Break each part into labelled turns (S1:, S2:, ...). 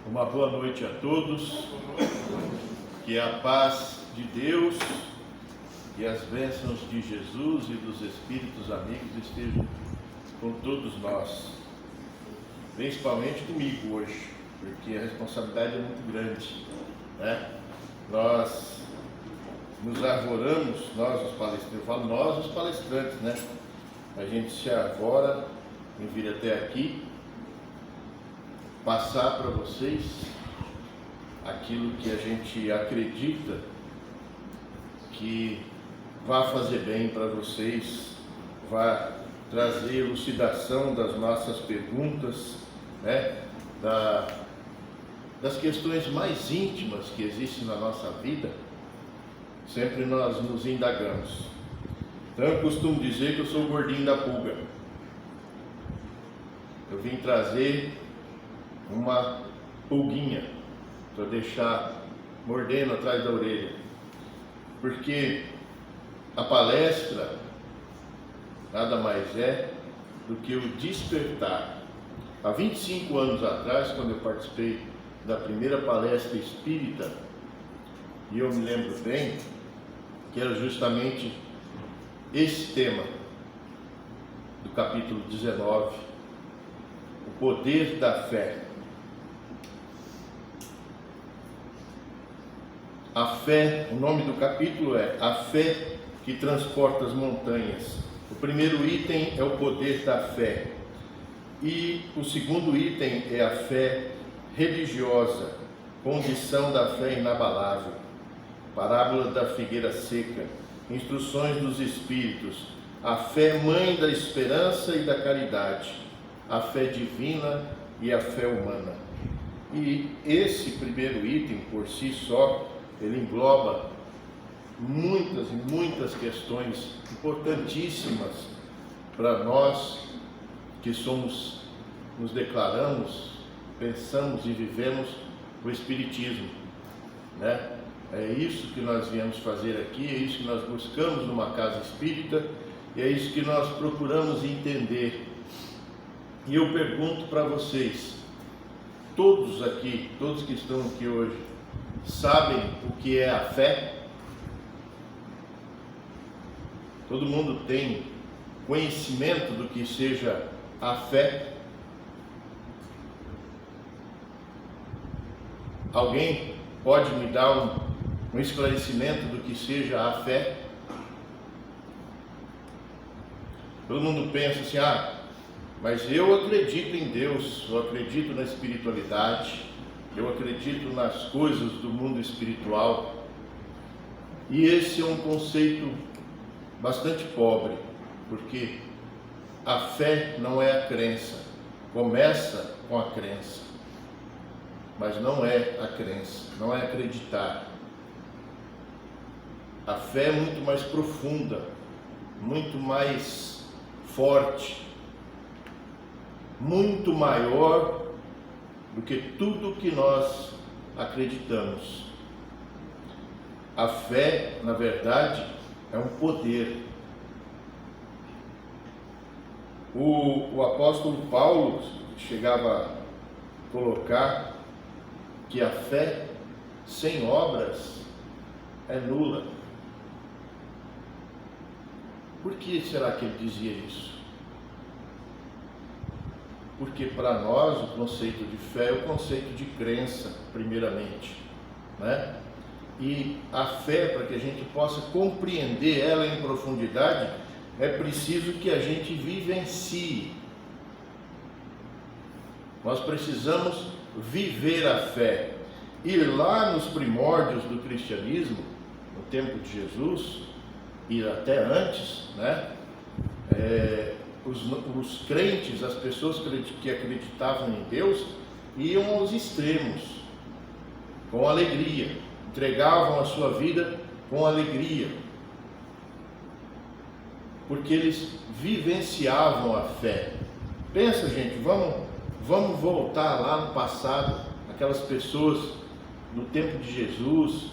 S1: Uma boa noite a todos, que a paz de Deus e as bênçãos de Jesus e dos Espíritos amigos estejam com todos nós, principalmente comigo hoje, porque a responsabilidade é muito grande, né? Nós nos arvoramos, nós os palestrantes, eu falo nós os palestrantes, né? A gente se arvora em vir até aqui, passar para vocês aquilo que a gente acredita que vai fazer bem para vocês, vai trazer elucidação das nossas perguntas, né? Das questões mais íntimas que existem na nossa vida. Sempre nós nos indagamos. Então eu costumo dizer que eu sou o gordinho da pulga. Eu vim trazer uma pulguinha para deixar mordendo atrás da orelha, porque a palestra nada mais é do que o despertar. Há 25 anos atrás, quando eu participei da primeira palestra espírita, e eu me lembro bem que era justamente esse tema do capítulo 19, o poder da fé. A fé, o nome do capítulo é A Fé que Transporta as Montanhas. O primeiro item é o poder da fé. E o segundo item é a fé religiosa, condição da fé inabalável. Parábola da figueira seca, instruções dos Espíritos, a fé mãe da esperança e da caridade, a fé divina e a fé humana. E esse primeiro item, por si só, ele engloba muitas e muitas questões importantíssimas para nós que somos, nos declaramos, pensamos e vivemos o Espiritismo, né? É isso que nós viemos fazer aqui, é isso que nós buscamos numa casa espírita, e é isso que nós procuramos entender. E eu pergunto para vocês, todos aqui, todos que estão aqui hoje, sabem o que é a fé? Todo mundo tem conhecimento do que seja a fé? Alguém pode me dar um esclarecimento do que seja a fé? Todo mundo pensa assim, mas eu acredito em Deus, eu acredito na espiritualidade, eu acredito nas coisas do mundo espiritual. E esse é um conceito bastante pobre, porque a fé não é a crença, começa com a crença, mas não é a crença, não é acreditar. A fé é muito mais profunda, muito mais forte, muito maior do que tudo que nós acreditamos. A fé, na verdade, é um poder. O apóstolo Paulo chegava a colocar que a fé sem obras é nula. Por que será que ele dizia isso? Porque para nós o conceito de fé é o conceito de crença, primeiramente, né? E a fé, para que a gente possa compreender ela em profundidade, é preciso que a gente vivencie. Nós precisamos viver a fé. E lá nos primórdios do cristianismo, no tempo de Jesus, e até antes, né? Os crentes, as pessoas que acreditavam em Deus, iam aos extremos, com alegria, entregavam a sua vida com alegria, porque eles vivenciavam a fé. Pensa, gente, vamos voltar lá no passado, aquelas pessoas no tempo de Jesus,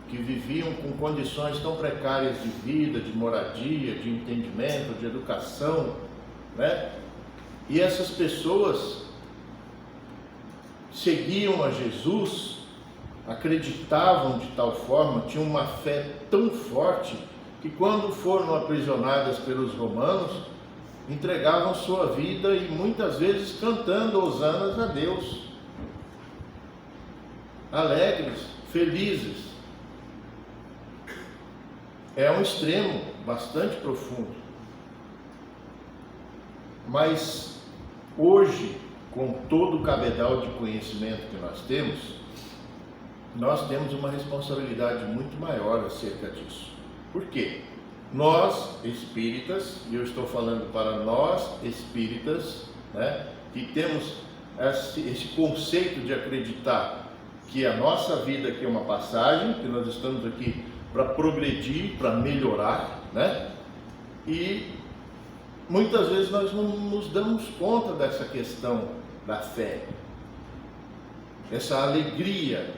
S1: que viviam com condições tão precárias de vida, de moradia, de entendimento, de educação, né? E essas pessoas seguiam a Jesus, acreditavam de tal forma, tinham uma fé tão forte, que quando foram aprisionadas pelos romanos, entregavam sua vida e muitas vezes cantando hosanas a Deus, alegres, felizes. É um extremo bastante profundo. Mas hoje, com todo o cabedal de conhecimento que nós temos uma responsabilidade muito maior acerca disso. Por quê? Nós, espíritas, e eu estou falando para nós, espíritas, né, que temos esse conceito de acreditar que a nossa vida aqui é uma passagem, que nós estamos aqui para progredir, para melhorar, né? E muitas vezes nós não nos damos conta dessa questão da fé, essa alegria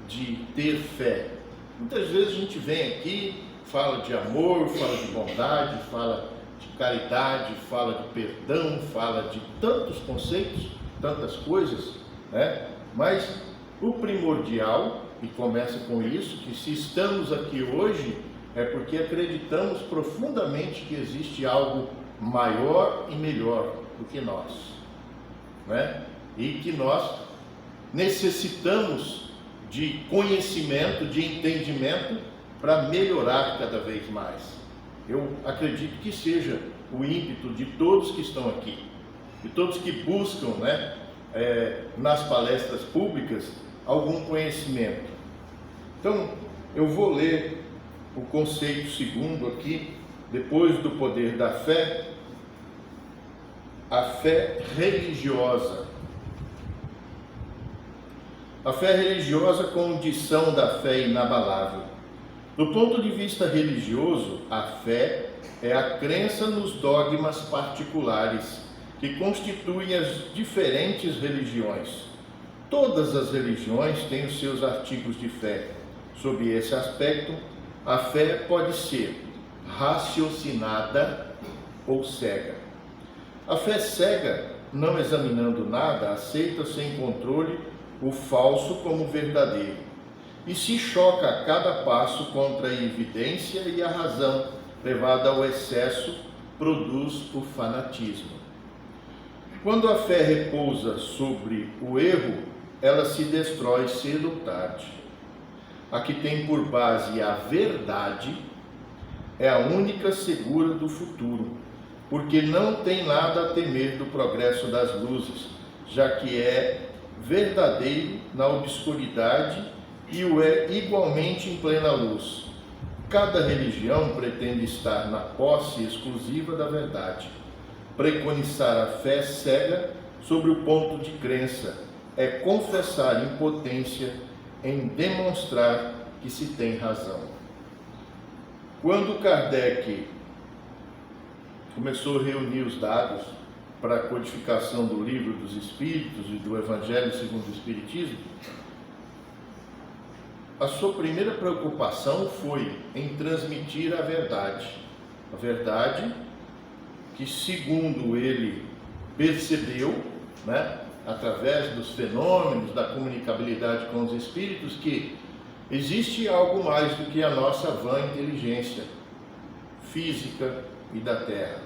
S1: de ter fé. Muitas vezes a gente vem aqui, fala de amor, fala de bondade, fala de caridade, fala de perdão, fala de tantos conceitos, tantas coisas, né? Mas o primordial, e começa com isso, que se estamos aqui hoje, é porque acreditamos profundamente que existe algo maior e melhor do que nós, né? E que nós necessitamos de conhecimento, de entendimento, para melhorar cada vez mais. Eu acredito que seja o ímpeto de todos que estão aqui, de todos que buscam, né, nas palestras públicas, algum conhecimento. Então, eu vou ler o conceito segundo aqui, depois do poder da fé, a fé religiosa. A fé religiosa, condição da fé inabalável. Do ponto de vista religioso, a fé é a crença nos dogmas particulares que constituem as diferentes religiões. Todas as religiões têm os seus artigos de fé. Sob esse aspecto, a fé pode ser raciocinada ou cega. A fé cega, não examinando nada, aceita sem controle o falso como verdadeiro e se choca a cada passo contra a evidência, e a razão, levada ao excesso, produz o fanatismo. Quando a fé repousa sobre o erro, ela se destrói cedo ou tarde. A que tem por base a verdade é a única segura do futuro, porque não tem nada a temer do progresso das luzes, já que é verdadeiro na obscuridade e o é igualmente em plena luz. Cada religião pretende estar na posse exclusiva da verdade. Preconizar a fé cega sobre o ponto de crença é confessar impotência em demonstrar que se tem razão. Quando Kardec começou a reunir os dados para a codificação do Livro dos Espíritos e do Evangelho segundo o Espiritismo, a sua primeira preocupação foi em transmitir a verdade que, segundo ele percebeu, né, através dos fenômenos da comunicabilidade com os espíritos, que existe algo mais do que a nossa vã inteligência física e da Terra.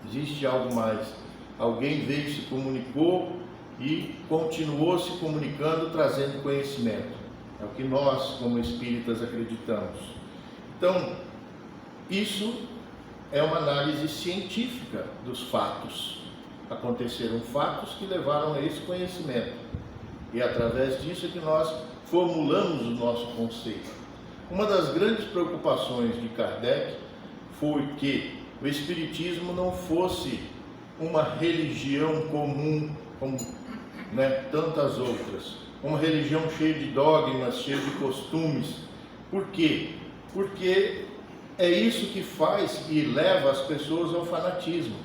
S1: Existe algo mais. Alguém veio, se comunicou e continuou se comunicando, trazendo conhecimento. É o que nós, como espíritas, acreditamos. Então, isso é uma análise científica dos fatos. Aconteceram fatos que levaram a esse conhecimento. E através disso é que nós formulamos o nosso conceito. Uma das grandes preocupações de Kardec foi que o Espiritismo não fosse uma religião comum, como, né, tantas outras. Uma religião cheia de dogmas, cheia de costumes. Por quê? Porque é isso que faz e leva as pessoas ao fanatismo.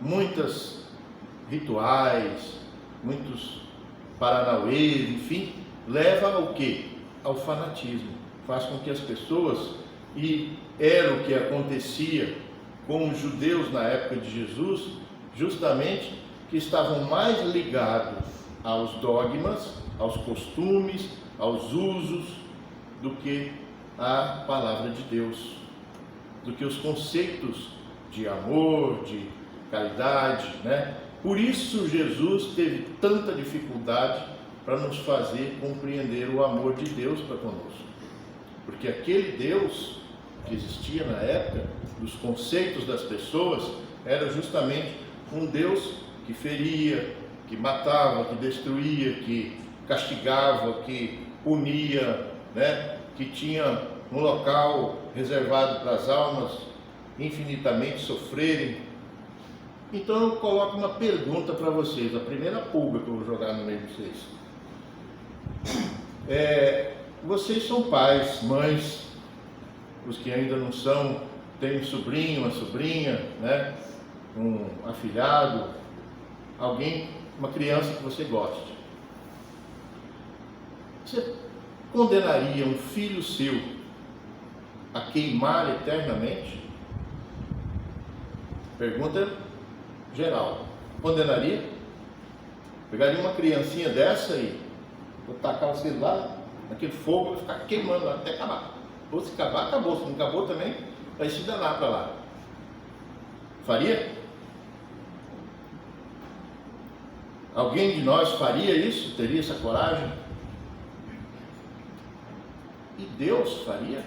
S1: Muitos rituais, muitos paranauês, enfim, leva ao quê? Ao fanatismo. Faz com que as pessoas, e era o que acontecia com os judeus na época de Jesus, justamente que estavam mais ligados aos dogmas, aos costumes, aos usos, do que a palavra de Deus, do que os conceitos de amor, de caridade, né? Por isso Jesus teve tanta dificuldade para nos fazer compreender o amor de Deus para conosco, porque aquele Deus que existia na época, dos conceitos das pessoas, era justamente um Deus que feria, que matava, que destruía, que castigava, que punia, né? Que tinha um local reservado para as almas infinitamente sofrerem. Então eu coloco uma pergunta para vocês, a primeira pulga que eu vou jogar no meio de vocês. Vocês são pais, mães, os que ainda não são, tem um sobrinho, uma sobrinha, né? Um afilhado, alguém, uma criança que você goste. Você condenaria um filho seu a queimar eternamente? Pergunta geral. Condenaria? Pegaria uma criancinha dessa e vou tacar você lá naquele fogo e ficar queimando lá até acabar. Ou se acabar, acabou. Se não acabou também, vai se danar para lá. Faria? Alguém de nós faria isso? Teria essa coragem? E Deus faria?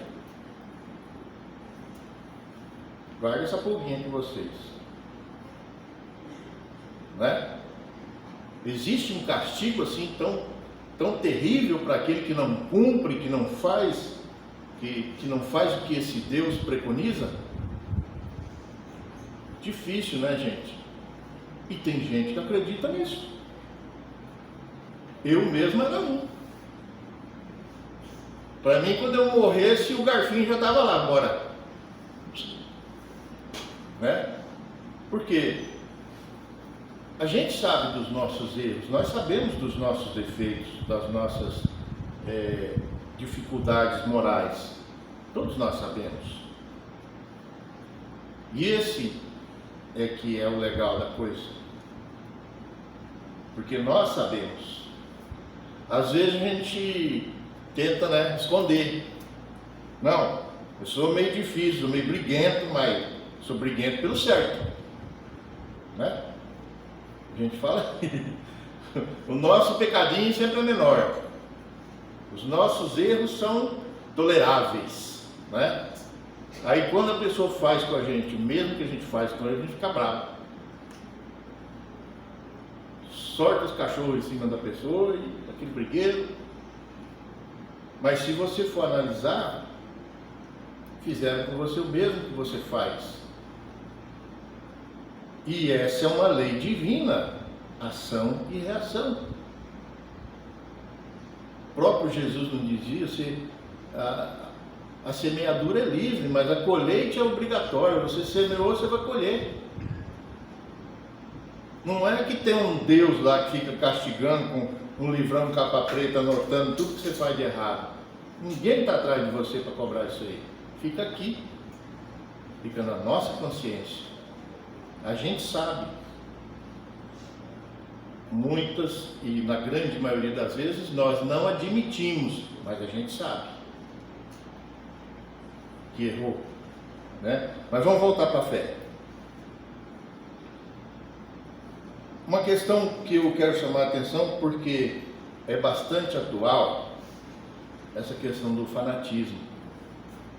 S1: Guarda essa pulguinha com vocês. Não é? Existe um castigo assim tão terrível para aquele que não cumpre, que não faz, que não faz o que esse Deus preconiza? Difícil, né, gente? E tem gente que acredita nisso. Eu mesmo era um. Para mim, quando eu morresse, o garfinho já estava lá, bora. Né? Porque a gente sabe dos nossos erros, nós sabemos dos nossos defeitos, das nossas dificuldades morais. Todos nós sabemos. E esse é que é o legal da coisa. Porque nós sabemos. Às vezes a gente tenta, né, esconder. Não, eu sou meio difícil, meio briguento, mas sou briguento pelo certo. Né? A gente fala, o nosso pecadinho sempre é menor. Os nossos erros são toleráveis. Né? Aí quando a pessoa faz com a gente, o mesmo que a gente faz com ela, a gente fica bravo. Sorta os cachorros em cima da pessoa e aquele brigueiro. Mas se você for analisar, fizeram com você o mesmo que você faz. E essa é uma lei divina, ação e reação. O próprio Jesus não dizia, a semeadura é livre, mas a colheita é obrigatória. Você semeou, você vai colher. Não é que tem um Deus lá que fica castigando com um livrão de capa preta, anotando tudo que você faz de errado. Ninguém está atrás de você para cobrar isso aí. Fica aqui, fica na nossa consciência. A gente sabe. Muitas, e na grande maioria das vezes, nós não admitimos, mas a gente sabe que errou. Né? Mas vamos voltar para a fé. Uma questão que eu quero chamar a atenção, porque é bastante atual, essa questão do fanatismo.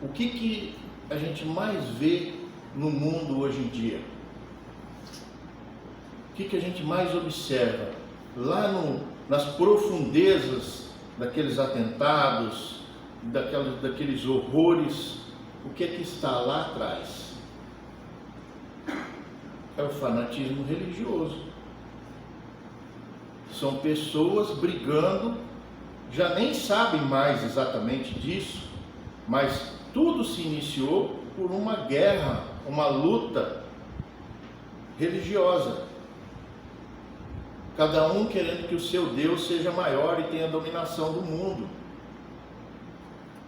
S1: O que a gente mais vê no mundo hoje em dia? O que a gente mais observa? Lá nas profundezas daqueles atentados, daqueles horrores, o que é que está lá atrás? É o fanatismo religioso. São pessoas brigando, já nem sabem mais exatamente disso, mas tudo se iniciou por uma guerra, uma luta religiosa. Cada um querendo que o seu Deus seja maior e tenha dominação do mundo.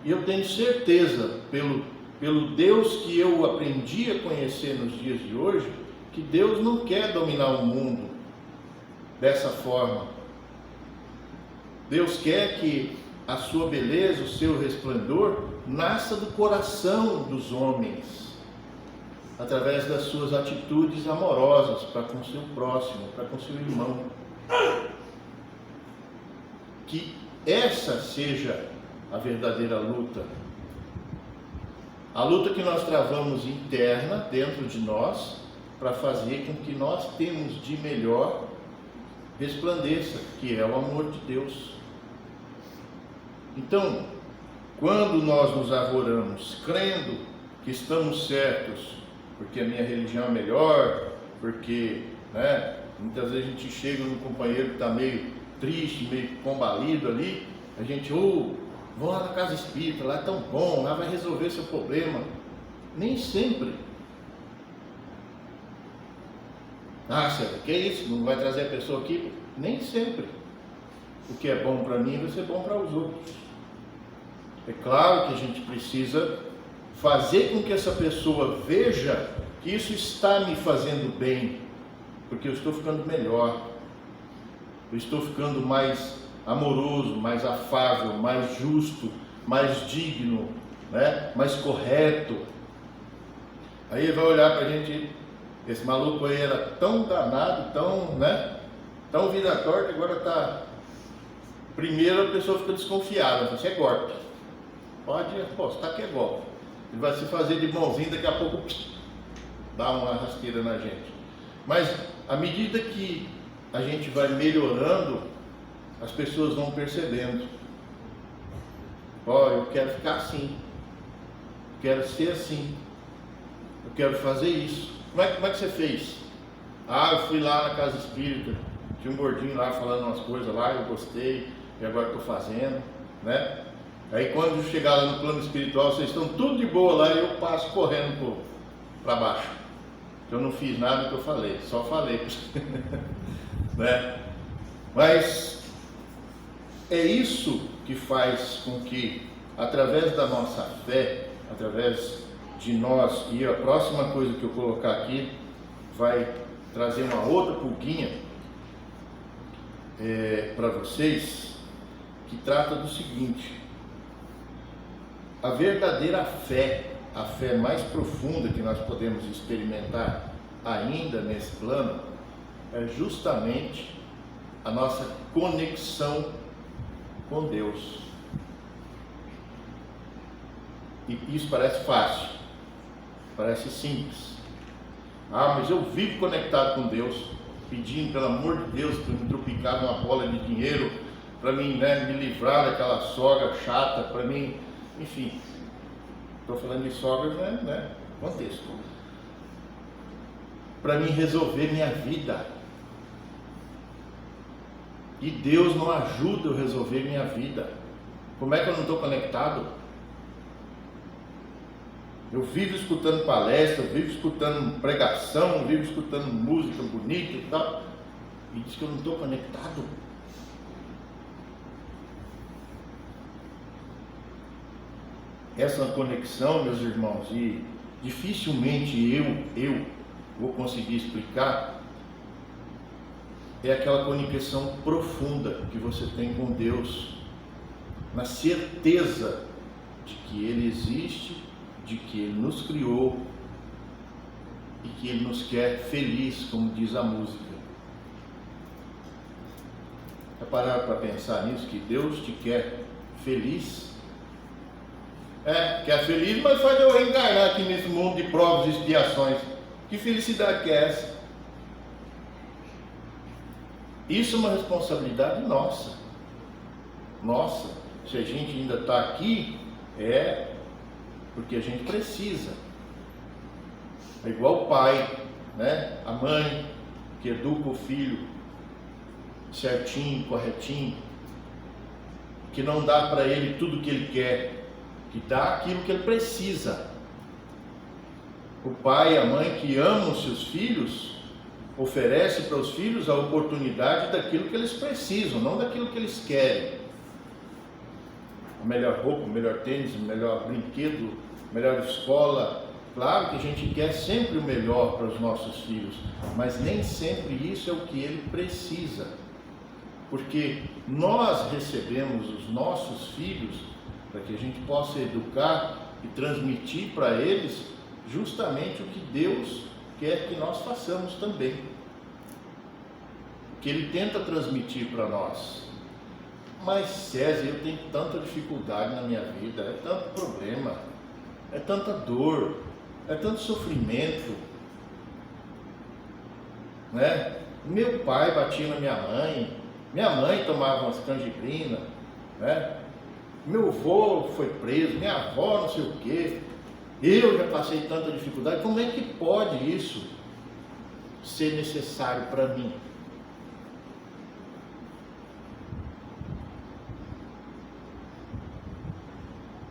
S1: E eu tenho certeza, pelo Deus que eu aprendi a conhecer nos dias de hoje, que Deus não quer dominar o mundo. dessa forma. Deus quer que a sua beleza, o seu resplendor, nasça do coração dos homens, através das suas atitudes amorosas para com o seu próximo, para com o seu irmão. Que essa seja a verdadeira luta. A luta que nós travamos interna, dentro de nós, para fazer com que nós temos de melhor resplandeça, que é o amor de Deus. Então, quando nós nos arvoramos, crendo que estamos certos, porque a minha religião é melhor, porque, muitas vezes a gente chega num companheiro que está meio triste, meio combalido ali, a gente, vão lá na casa espírita, lá é tão bom, lá vai resolver seu problema. Nem sempre. Sérgio, que é isso? Não vai trazer a pessoa aqui? Nem sempre. O que é bom para mim vai ser bom para os outros. É claro que a gente precisa fazer com que essa pessoa veja que isso está me fazendo bem, porque eu estou ficando melhor, eu estou ficando mais amoroso, mais afável, mais justo, mais digno, mais correto. Aí ele vai olhar para a gente, esse maluco aí era tão danado, tão vida torta, agora está... Primeiro a pessoa fica desconfiada, isso é golpe. Pode apostar que é golpe. Ele vai se fazer de bonzinho, daqui a pouco dá uma rasteira na gente. Mas à medida que a gente vai melhorando, as pessoas vão percebendo. Eu quero ficar assim, quero ser assim, eu quero fazer isso. Como é que você fez? Eu fui lá na casa espírita, tinha um gordinho lá falando umas coisas lá, eu gostei, e agora estou fazendo, Aí quando chegar lá no plano espiritual, vocês estão tudo de boa lá e eu passo correndo para baixo. Eu não fiz nada que eu falei, só falei. Mas é isso que faz com que, através da nossa fé, através de nós, e a próxima coisa que eu colocar aqui vai trazer uma outra pulguinha para vocês, que trata do seguinte: a verdadeira fé, a fé mais profunda que nós podemos experimentar ainda nesse plano, é justamente a nossa conexão com Deus. E isso parece fácil, parece simples. Mas eu vivo conectado com Deus, pedindo pelo amor de Deus para me trupicar numa bola de dinheiro, para mim me livrar daquela sogra chata, para mim, enfim, estou falando de sogras, contexto, para mim resolver minha vida. E Deus não ajuda eu resolver minha vida. Como é que eu não estou conectado? Eu vivo escutando palestra, eu vivo escutando pregação, eu vivo escutando música bonita e tal, e diz que eu não estou conectado. Essa conexão, meus irmãos, e dificilmente eu vou conseguir explicar, é aquela conexão profunda que você tem com Deus, na certeza de que Ele existe, de que Ele nos criou e que Ele nos quer feliz, como diz a música. Já pararam para pensar nisso, que Deus te quer feliz? Quer feliz, mas faz eu reencarnar aqui nesse mundo de provas e expiações. Que felicidade que é essa? Isso é uma responsabilidade nossa. Se a gente ainda está aqui, é porque a gente precisa. É igual o pai, a mãe que educa o filho certinho, corretinho, que não dá para ele tudo o que ele quer, que dá aquilo que ele precisa. O pai e a mãe que amam os seus filhos oferece para os filhos a oportunidade daquilo que eles precisam, não daquilo que eles querem. A melhor roupa, o melhor tênis, o melhor brinquedo, a melhor escola, Claro que a gente quer sempre o melhor para os nossos filhos, mas nem sempre isso é o que ele precisa. Porque nós recebemos os nossos filhos para que a gente possa educar e transmitir para eles justamente o que Deus quer que nós façamos também. O que Ele tenta transmitir para nós. Mas César, eu tenho tanta dificuldade na minha vida, é tanto problema, é tanta dor, é tanto sofrimento, né? Meu pai batia na minha mãe tomava umas canjibrinas, né? Meu avô foi preso, minha avó não sei o quê, eu já passei tanta dificuldade, como é que pode isso ser necessário para mim?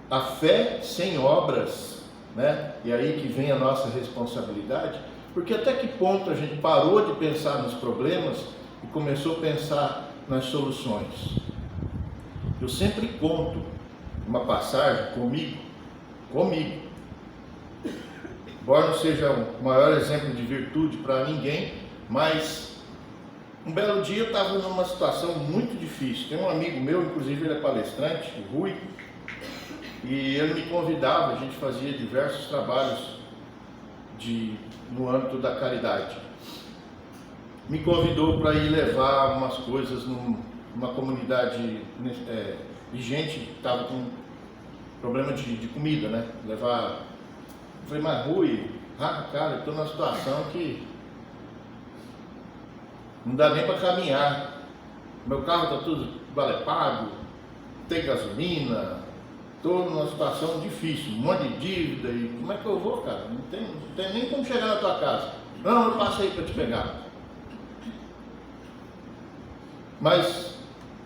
S1: A fé sem obras, né? E aí que vem a nossa responsabilidade, porque até que ponto a gente parou de pensar nos problemas e começou a pensar nas soluções? Eu sempre conto uma passagem comigo, embora não seja o maior exemplo de virtude para ninguém, mas um belo dia eu estava numa situação muito difícil. Tem um amigo meu, inclusive ele é palestrante, o Rui, e ele me convidava, a gente fazia diversos trabalhos no âmbito da caridade. Me convidou para ir levar umas coisas numa comunidade de gente que estava com problema de comida, né? Levar. Eu falei, mas Rui, cara, eu estou numa situação que não dá nem para caminhar. Meu carro está tudo vale pago, tem gasolina. Estou numa situação difícil, um monte de dívida, e como é que eu vou, cara? Não tem nem como chegar na tua casa. Não, eu passei para te pegar. Mas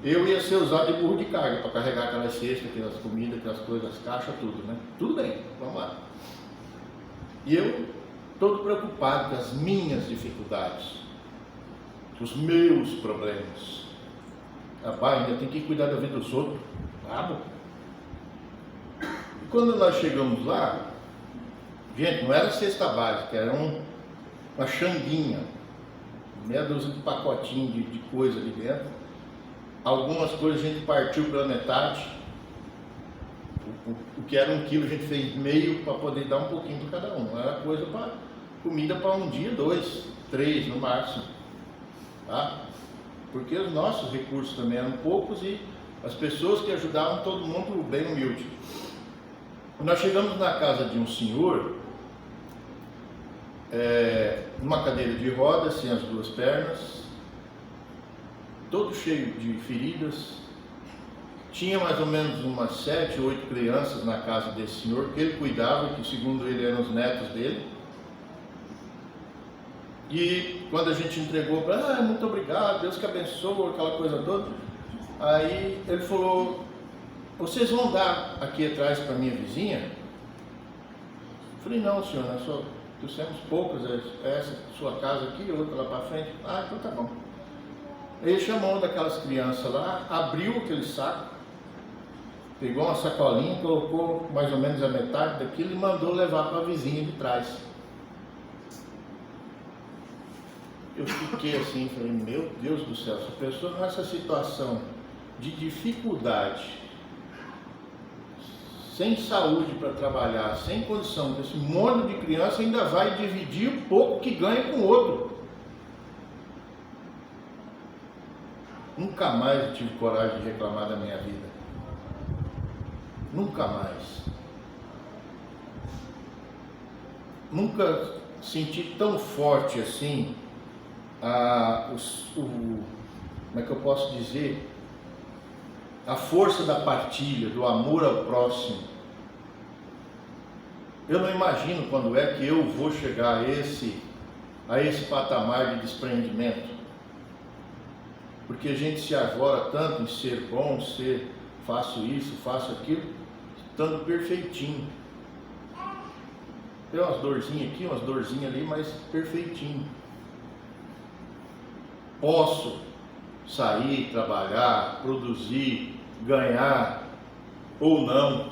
S1: eu ia ser usado de burro de carga para carregar aquelas cestas, aquelas comidas, aquelas coisas, as caixas, tudo, né? Tudo bem, vamos lá. E eu, todo preocupado com as minhas dificuldades, com os meus problemas. Rapaz, ainda tem que cuidar da vida dos outros. Brabo. Quando nós chegamos lá, gente, não era cesta básica, era uma xanguinha, meia dúzia de pacotinho de coisa ali dentro. Algumas coisas a gente partiu pela metade, o que era 1 quilo a gente fez meio para poder dar um pouquinho para cada um. Era coisa para comida para um dia, 2, 3 no máximo, tá? Porque os nossos recursos também eram poucos e as pessoas que ajudavam, todo mundo bem humilde. Nós chegamos na casa de um senhor, numa cadeira de rodas, sem as 2 pernas, todo cheio de feridas. Tinha mais ou menos umas 7 ou 8 crianças na casa desse senhor, que ele cuidava, que segundo ele eram os netos dele. E quando a gente entregou para muito obrigado, Deus que abençoe, aquela coisa toda, aí ele falou, vocês vão dar aqui atrás para minha vizinha? Eu falei, não senhor, nós só trouxemos poucas, essa sua casa aqui, outra lá para frente. Ah, então tá bom. Ele chamou uma daquelas crianças lá, abriu aquele saco, pegou uma sacolinha, colocou mais ou menos a metade daquilo e mandou levar para a vizinha de trás. Eu fiquei assim, falei, meu Deus do céu, se a pessoa nessa situação de dificuldade, sem saúde para trabalhar, sem condição, esse monte de criança ainda vai dividir o pouco que ganha com o outro. Nunca mais eu tive coragem de reclamar da minha vida. Nunca mais. Nunca senti tão forte assim como é que eu posso dizer? A força da partilha, do amor ao próximo. Eu não imagino quando é que eu vou chegar a esse patamar de desprendimento. Porque a gente se arvora tanto em ser bom, faço isso, faço aquilo, estando perfeitinho. Tem umas dorzinhas aqui, umas dorzinhas ali, mas perfeitinho. Posso sair, trabalhar, produzir, ganhar ou não,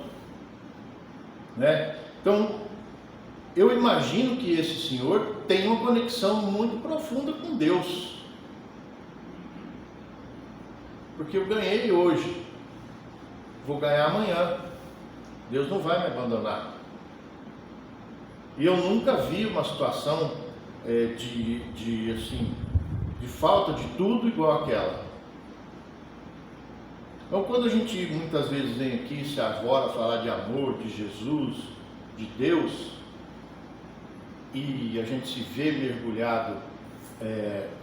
S1: né? Então, eu imagino que esse senhor tem uma conexão muito profunda com Deus. Porque eu ganhei hoje, vou ganhar amanhã. Deus não vai me abandonar. E eu nunca vi uma situação de falta de tudo igual aquela. Então, quando a gente muitas vezes vem aqui se arvora falar de amor, de Jesus, de Deus, e a gente se vê mergulhado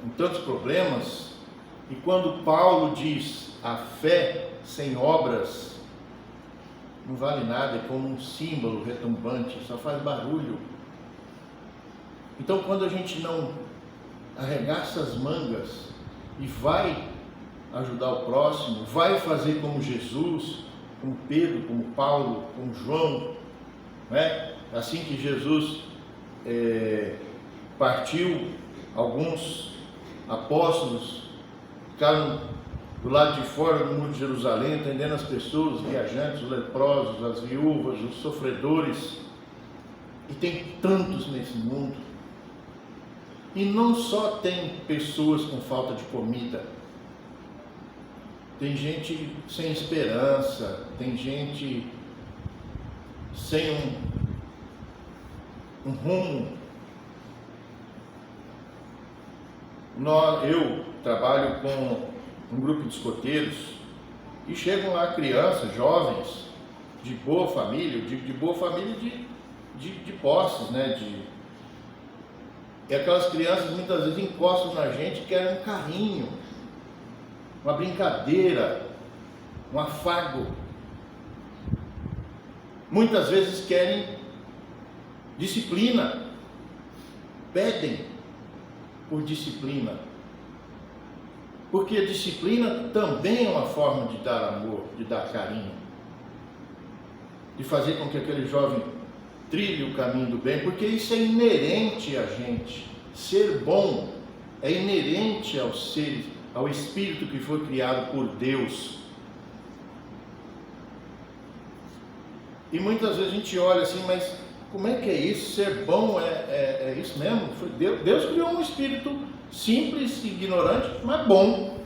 S1: em tantos problemas, e quando Paulo diz a fé sem obras não vale nada, é como um símbolo retumbante, só faz barulho. Então, quando a gente não arregaça as mangas e vai ajudar o próximo, vai fazer como Jesus, como Pedro, como Paulo, como João, né? Assim que Jesus partiu, alguns apóstolos ficaram do lado de fora do muro de Jerusalém, atendendo as pessoas, os viajantes, os leprosos, as viúvas, os sofredores. E tem tantos nesse mundo. E não só tem pessoas com falta de comida, tem gente sem esperança, tem gente sem um rumo. Eu trabalho com um grupo de escoteiros e chegam lá crianças, jovens, de boa família, de boa família de posses, né? E aquelas crianças muitas vezes encostam na gente e querem um carinho, uma brincadeira, um afago. Muitas vezes querem disciplina, pedem por disciplina. Porque a disciplina também é uma forma de dar amor, de dar carinho, de fazer com que aquele jovem trilhe o caminho do bem, porque isso é inerente a gente. Ser bom é inerente ao ser, ao espírito que foi criado por Deus. E muitas vezes a gente olha assim, mas como é que é isso? Ser bom é isso mesmo? Deus criou um espírito simples, ignorante, mas bom.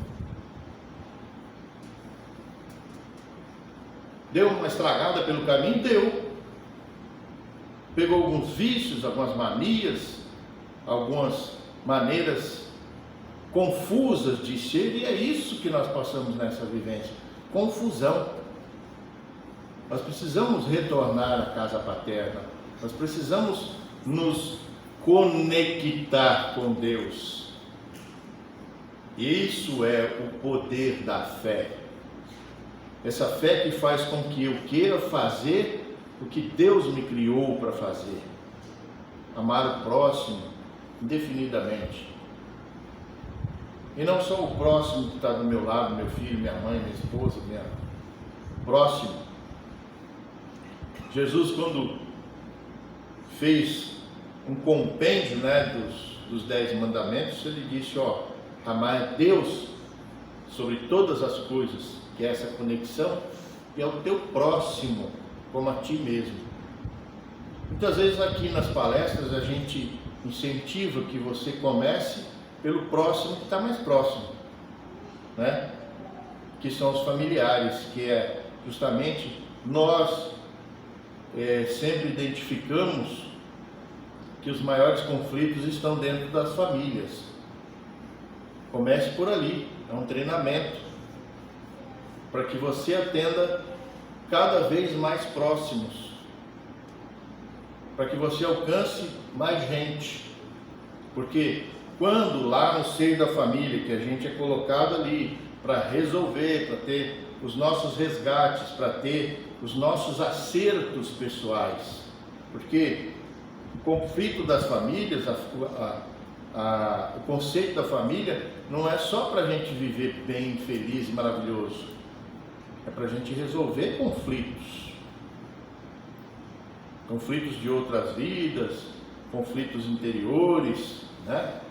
S1: Deu uma estragada pelo caminho? Deu. Pegou alguns vícios, algumas manias, algumas maneiras confusas de ser, e é isso que nós passamos nessa vivência, confusão. Nós precisamos retornar à casa paterna, nós precisamos nos conectar com Deus. Isso é o poder da fé. Essa fé que faz com que eu queira fazer o que Deus me criou para fazer. Amar o próximo indefinidamente. E não só o próximo que está do meu lado, meu filho, minha mãe, minha esposa, próximo. Jesus, quando fez um compêndio, né, dos 10 mandamentos, ele disse, amar a Deus sobre todas as coisas, que é essa conexão, e ao teu próximo como a ti mesmo. Muitas vezes aqui nas palestras a gente incentiva que você comece pelo próximo que está mais próximo, né? Que são os familiares, que é justamente nós sempre identificamos que os maiores conflitos estão dentro das famílias. Comece por ali, é um treinamento para que você atenda cada vez mais próximos, para que você alcance mais gente, porque quando lá no seio da família, que a gente é colocado ali para resolver, para ter os nossos resgates, para ter os nossos acertos pessoais, porque o conflito das famílias, o conceito da família não é só para a gente viver bem, feliz e maravilhoso, é para a gente resolver conflitos de outras vidas, conflitos interiores, né?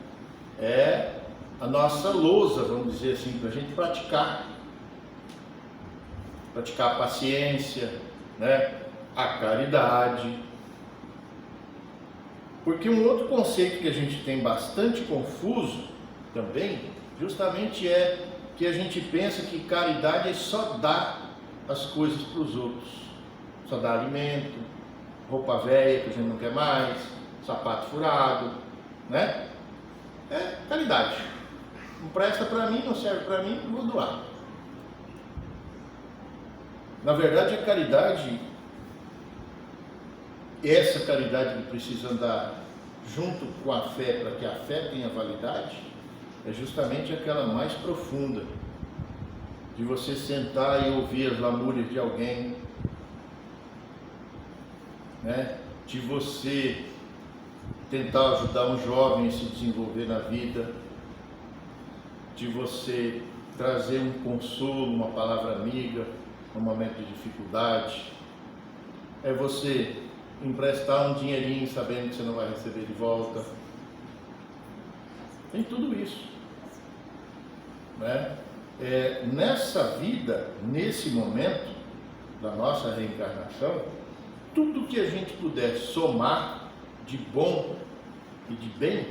S1: É a nossa lousa, vamos dizer assim, para a gente praticar a paciência, né? A caridade. Porque um outro conceito que a gente tem bastante confuso também, justamente é que a gente pensa que caridade é só dar as coisas para os outros. Só dar alimento, roupa velha que a gente não quer mais, sapato furado, né? É caridade. Não presta para mim, não serve para mim, vou doar. Na verdade, a caridade, essa caridade que precisa andar junto com a fé, para que a fé tenha validade, é justamente aquela mais profunda, de você sentar e ouvir as lamúrias de alguém, né? De você tentar ajudar um jovem a se desenvolver na vida, de você trazer um consolo, uma palavra amiga no momento de dificuldade, é você emprestar um dinheirinho sabendo que você não vai receber de volta. Tem tudo isso, né? Nessa vida, nesse momento da nossa reencarnação, tudo que a gente puder somar de bom e de bem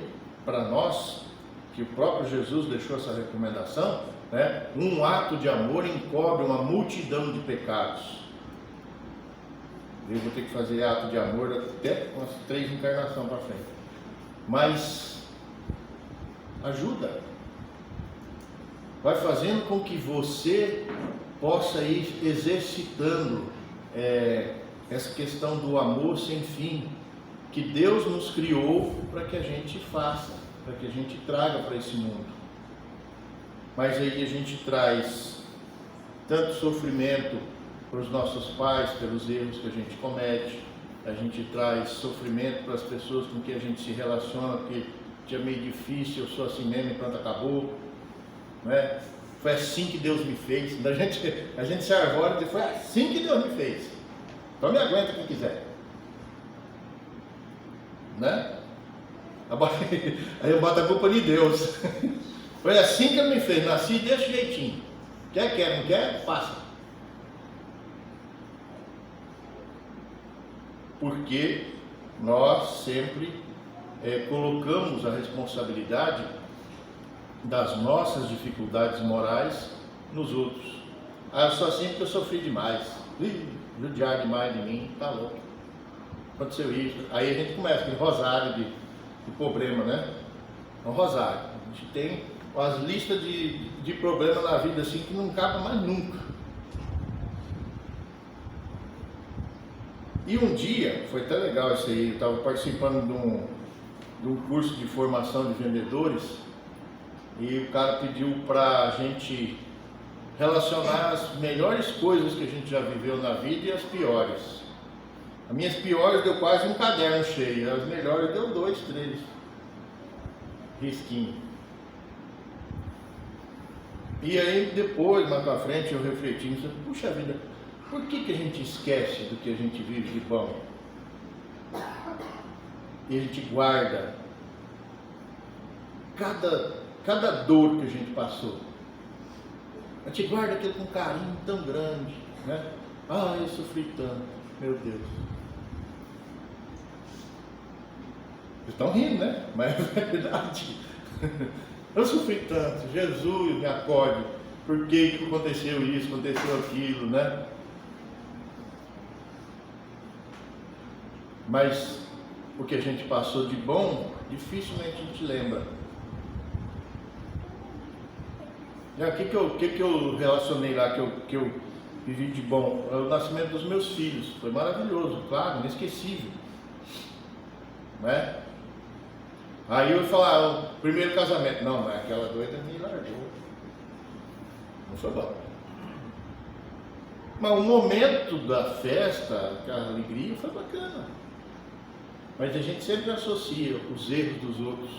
S1: para nós, que o próprio Jesus deixou essa recomendação, né? Um ato de amor encobre uma multidão de pecados. Eu vou ter que fazer ato de amor até umas 3 encarnações para frente. Mas ajuda. Vai fazendo com que você possa ir exercitando essa questão do amor sem fim, que Deus nos criou para que a gente faça, para que a gente traga para esse mundo. Mas aí a gente traz tanto sofrimento para os nossos pais, pelos erros que a gente comete, a gente traz sofrimento para as pessoas com quem a gente se relaciona, porque é meio difícil, eu sou assim mesmo e pronto, acabou, né? Foi assim que Deus me fez. A gente se arvora e diz, foi assim que Deus me fez, então me aguenta quem quiser, né? Aí eu boto a culpa de Deus. Foi assim que Ele me fez, nasci desse jeitinho, quer, não quer, passa. Porque nós sempre colocamos a responsabilidade das nossas dificuldades morais nos outros. Eu sou assim porque eu sofri demais, judiar demais de mim, tá louco, aconteceu isso. Aí a gente começa aquele rosário de problema, né? Um rosário, a gente tem umas listas de problemas na vida assim que não acaba mais nunca. E um dia, foi até legal isso aí, eu estava participando de um curso de formação de vendedores e o cara pediu para a gente relacionar as melhores coisas que a gente já viveu na vida e as piores. As minhas piores deu quase um caderno cheio, as melhores deu 2, 3 risquinhos. E aí depois, mais para frente, eu refleti e disse, puxa vida, por que a gente esquece do que a gente vive de bom? E a gente guarda cada dor que a gente passou. A gente guarda aquilo com um carinho tão grande, né? Ah, eu sofri tanto, meu Deus. Vocês estão rindo, né? Mas é verdade. Eu sofri tanto, Jesus me acorde. Por que aconteceu isso, aconteceu aquilo, né? Mas o que a gente passou de bom, dificilmente a gente lembra. O que eu relacionei lá, que eu vivi de bom? O nascimento dos meus filhos, foi maravilhoso, claro, inesquecível, né? Aí eu ia falar, o primeiro casamento, não, mas aquela doida me largou, não foi bom. Mas o momento da festa, a alegria foi bacana. Mas a gente sempre associa os erros dos outros,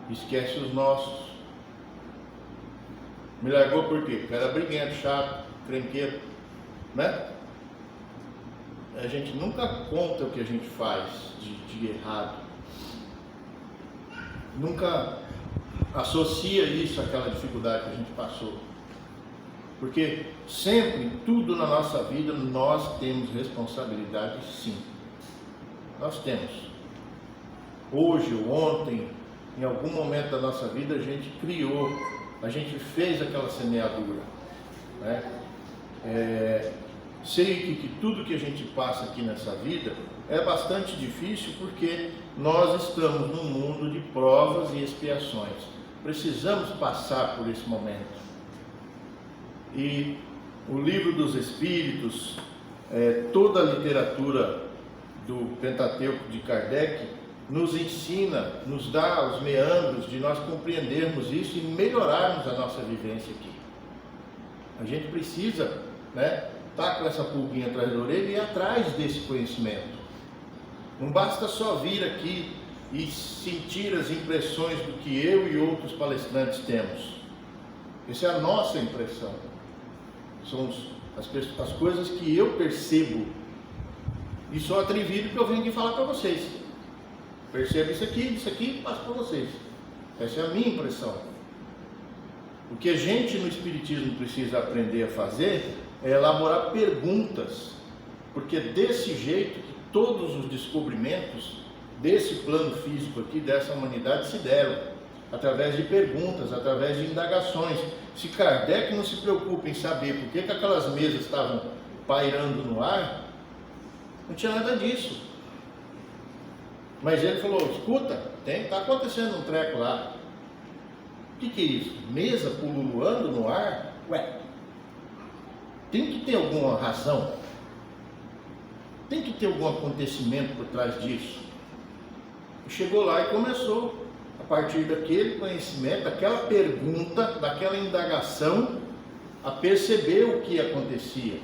S1: esquece os nossos. Me largou por quê? Porque era briguento, chato, crenqueiro, né? A gente nunca conta o que a gente faz de errado. Nunca associa isso àquela dificuldade que a gente passou. Porque sempre, tudo na nossa vida, nós temos responsabilidade, sim. Nós temos. hoje ou ontem, em algum momento da nossa vida, a gente criou, a gente fez aquela semeadura, né? Sei que tudo que a gente passa aqui nessa vida é bastante difícil, porque nós estamos num mundo de provas e expiações. Precisamos passar por esse momento. E o Livro dos Espíritos, toda a literatura do Pentateuco de Kardec nos ensina, nos dá os meandros de nós compreendermos isso e melhorarmos a nossa vivência aqui. A gente precisa, né, estar com essa pulguinha atrás da orelha e ir atrás desse conhecimento. Não basta só vir aqui e sentir as impressões do que eu e outros palestrantes temos. Essa é a nossa impressão. São as coisas que eu percebo e sou atrevido que eu venho aqui falar para vocês. Percebo isso aqui e passo para vocês. Essa é a minha impressão. O que a gente no Espiritismo precisa aprender a fazer é elaborar perguntas, porque desse jeito que todos os descobrimentos desse plano físico aqui, dessa humanidade, se deram, através de perguntas, através de indagações. Se Kardec não se preocupa em saber por que aquelas mesas estavam pairando no ar, não tinha nada disso. Mas ele falou, escuta, está acontecendo um treco lá. O que é isso? Mesa pululando no ar? Ué, tem que ter alguma razão. Tem que ter algum acontecimento por trás disso. Chegou lá e começou, a partir daquele conhecimento, daquela pergunta, daquela indagação, a perceber o que acontecia.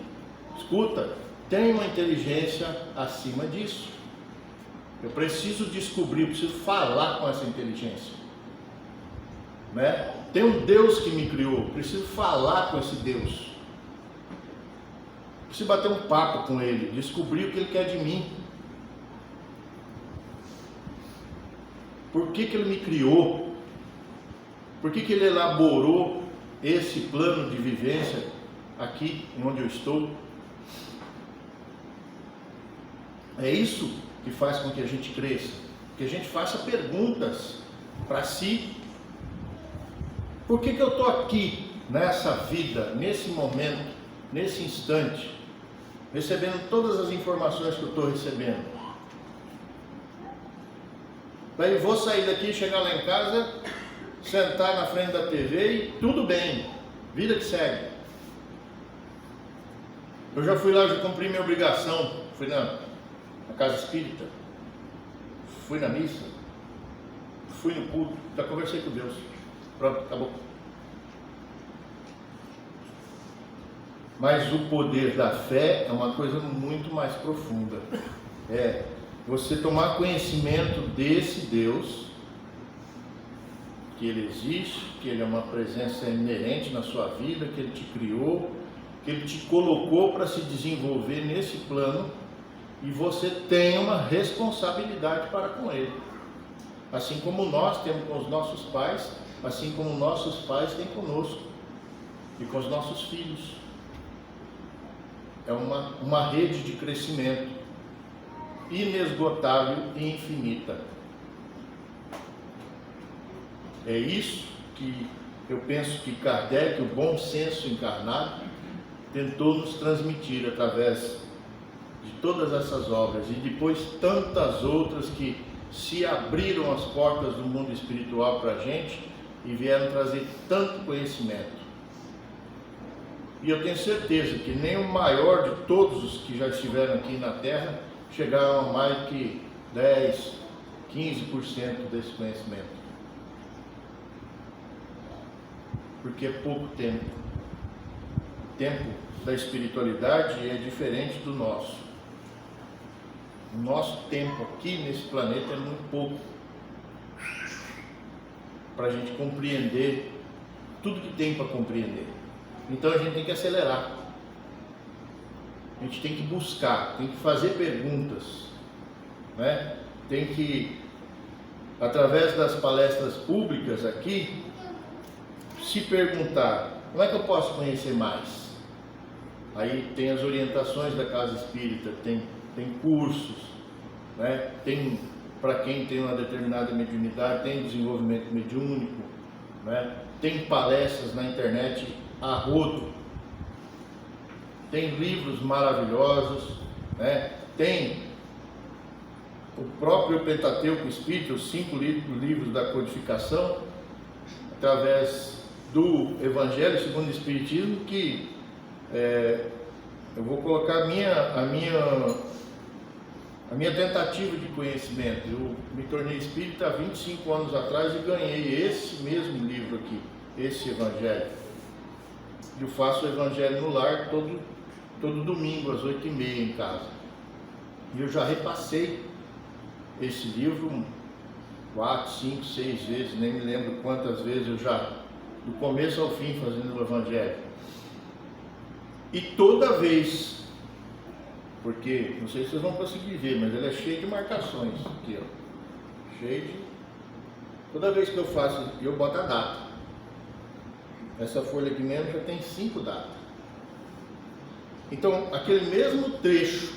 S1: Escuta, tem uma inteligência acima disso. Eu preciso descobrir, eu preciso falar com essa inteligência, né? Tem um Deus que me criou, eu preciso falar com esse Deus. Preciso bater um papo com ele, descobrir o que ele quer de mim. Por que ele me criou? Por que ele elaborou esse plano de vivência aqui, onde eu estou? É isso que faz com que a gente cresça, que a gente faça perguntas para si. Por que eu estou aqui, nessa vida, nesse momento, nesse instante, recebendo todas as informações que eu estou recebendo? Daí vou sair daqui, chegar lá em casa, sentar na frente da TV e tudo bem, vida que segue. Eu já fui lá, já cumpri minha obrigação, fui na casa espírita, fui na missa, fui no culto, já conversei com Deus, pronto, acabou. Mas o poder da fé é uma coisa muito mais profunda. É você tomar conhecimento desse Deus, que Ele existe, que Ele é uma presença inerente na sua vida, que Ele te criou, que Ele te colocou para se desenvolver nesse plano, e você tem uma responsabilidade para com Ele. Assim como nós temos com os nossos pais, assim como nossos pais têm conosco e com os nossos filhos. É uma rede de crescimento inesgotável e infinita. É isso que eu penso que Kardec, o bom senso encarnado, tentou nos transmitir através de todas essas obras e depois tantas outras que se abriram as portas do mundo espiritual para a gente e vieram trazer tanto conhecimento. E eu tenho certeza que nem o maior de todos os que já estiveram aqui na Terra chegaram a mais que 10, 15% desse conhecimento. Porque é pouco tempo. O tempo da espiritualidade é diferente do nosso. O nosso tempo aqui nesse planeta é muito pouco para a gente compreender tudo que tem para compreender. Então a gente tem que acelerar, a gente tem que buscar, tem que fazer perguntas, né? Tem que, através das palestras públicas aqui, se perguntar, como é que eu posso conhecer mais? Aí tem as orientações da Casa Espírita, tem cursos, né? Tem para quem tem uma determinada mediunidade, tem desenvolvimento mediúnico, né? Tem palestras na internet a rodo, tem livros maravilhosos, né? Tem o próprio Pentateuco Espírita, os 5 livros da codificação, através do Evangelho segundo o Espiritismo, que eu vou colocar a minha tentativa de conhecimento. Eu me tornei espírita há 25 anos atrás e ganhei esse mesmo livro aqui, esse Evangelho. Eu faço o Evangelho no lar todo domingo às 8h30 em casa. E eu já repassei esse livro 4, 5, 6 vezes, nem me lembro quantas vezes eu já, do começo ao fim, fazendo o Evangelho. E toda vez, porque não sei se vocês vão conseguir ver, mas ele é cheio de marcações aqui, ó. Cheio de... Toda vez que eu faço, eu boto a data. Essa folha aqui mesmo já tem 5 datas. Então, aquele mesmo trecho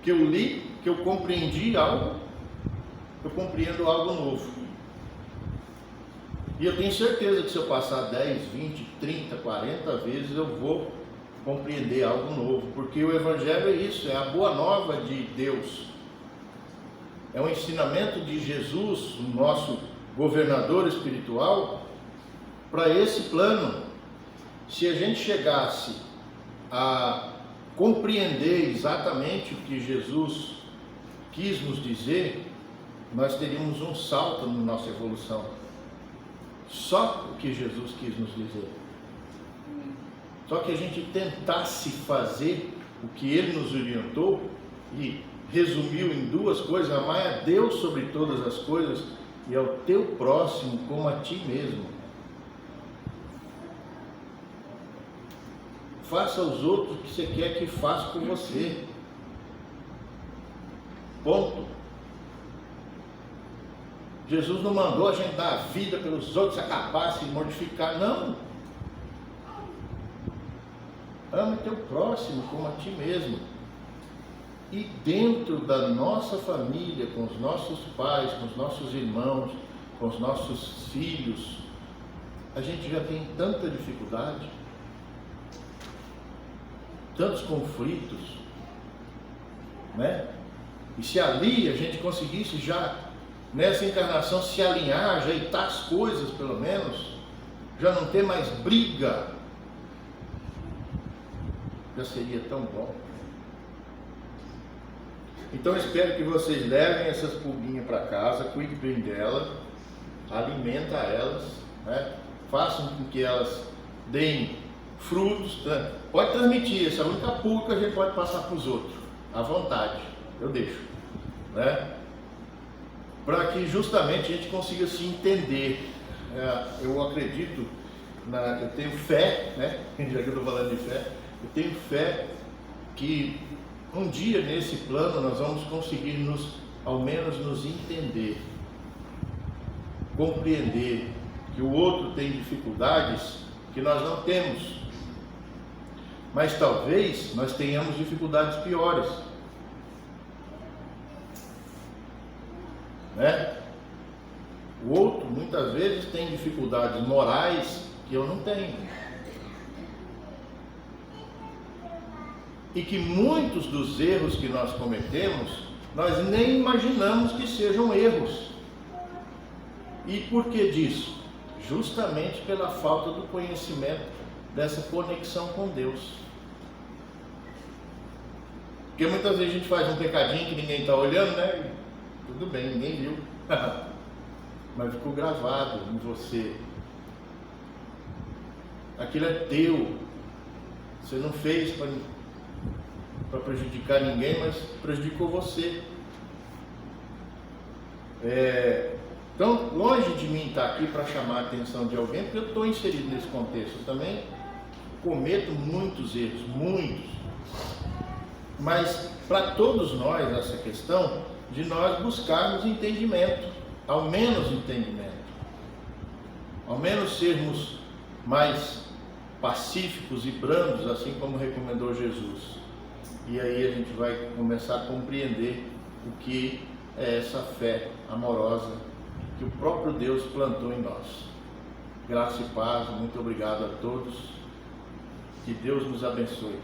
S1: que eu li, que eu compreendi algo, eu compreendo algo novo. E eu tenho certeza que se eu passar 10, 20, 30, 40 vezes, eu vou compreender algo novo, porque o Evangelho é isso, é a boa nova de Deus, é um ensinamento de Jesus, o nosso governador espiritual, para esse plano. Se a gente chegasse a compreender exatamente o que Jesus quis nos dizer, nós teríamos um salto na nossa evolução. Só o que Jesus quis nos dizer. Só que a gente tentasse fazer o que Ele nos orientou e resumiu em 2 coisas: amar a Deus sobre todas as coisas e ao teu próximo como a ti mesmo. Faça aos outros o que você quer que faça com você. Ponto. Jesus não mandou a gente dar a vida pelos outros, acabar, se mortificar, não. Ame teu próximo como a ti mesmo. E dentro da nossa família, com os nossos pais, com os nossos irmãos, com os nossos filhos, a gente já tem tanta dificuldade, tantos conflitos, né? E se ali a gente conseguisse já, nessa encarnação, se alinhar, ajeitar as coisas pelo menos, já não ter mais briga, já seria tão bom. Então eu espero que vocês levem essas pulguinhas para casa, cuidem bem delas, alimentem elas, né? Façam com que elas deem frutos, né? Pode transmitir, essa é a única pulga que a gente pode passar para os outros, à vontade, eu deixo, né? Para que justamente a gente consiga se entender. Eu acredito, eu tenho fé, né? Já que eu estou falando de fé, eu tenho fé que um dia nesse plano nós vamos conseguir ao menos nos entender, compreender que o outro tem dificuldades que nós não temos, mas talvez nós tenhamos dificuldades piores, né? O outro muitas vezes tem dificuldades morais que eu não tenho, e que muitos dos erros que nós cometemos, nós nem imaginamos que sejam erros. E por que disso? Justamente pela falta do conhecimento dessa conexão com Deus. Porque muitas vezes a gente faz um pecadinho que ninguém está olhando, né? Tudo bem, ninguém viu. Mas ficou gravado em você. Aquilo é teu. Você não fez para prejudicar ninguém, mas prejudicou você. Então, longe de mim estar aqui para chamar a atenção de alguém, porque eu estou inserido nesse contexto. Eu também cometo muitos erros, muitos. Mas para todos nós, essa questão de nós buscarmos entendimento, ao menos entendimento, ao menos sermos mais pacíficos e brandos, assim como recomendou Jesus. E aí a gente vai começar a compreender o que é essa fé amorosa que o próprio Deus plantou em nós. Graça e paz, muito obrigado a todos, que Deus nos abençoe.